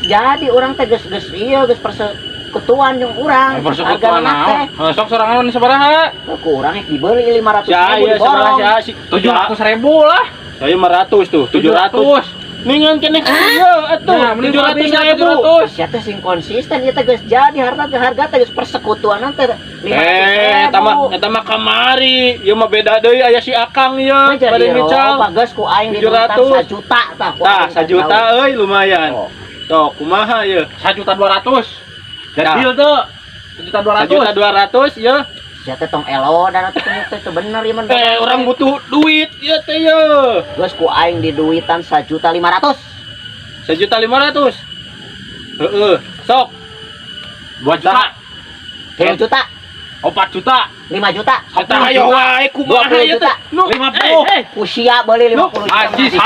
jadi orang teh geus ieu geus persekutuan jeung urang. Persekutuan naon? Sok sorangan nu sabaraha? Ku urang rek dibeli 500.000 Ya diborong. si 700.000 lah. saya 500 tuh, 700. Ningan keneh ieu atuh, Nah, mending 700.000. Sia teh sing konsisten ieu teh geus jadi harga teh geus persekutuan teh 500.000. Eta mah kamari, ieu mah beda deui aya si Akang ieu. Bade mical bagus ku aing di 1 juta tah. Tah 1 juta euy lumayan. Tok kumaha ieu? 1.200.000. Dah. Deal tuh. 1.200.000. 1.200.000 ya. Sia teh tong elo dan atuh teh bener ieu mah. Orang butuh duit ya teh ya. Geus ku aing di duitan 1.500.000. 1.500.000. Heeh, sok. 2 juta. 3 juta, 4 juta. 5 juta. Eta hayo wae kumaha 20 ieu juta. teh? Nu 50. Ku sia beli 50 juta. Anjis,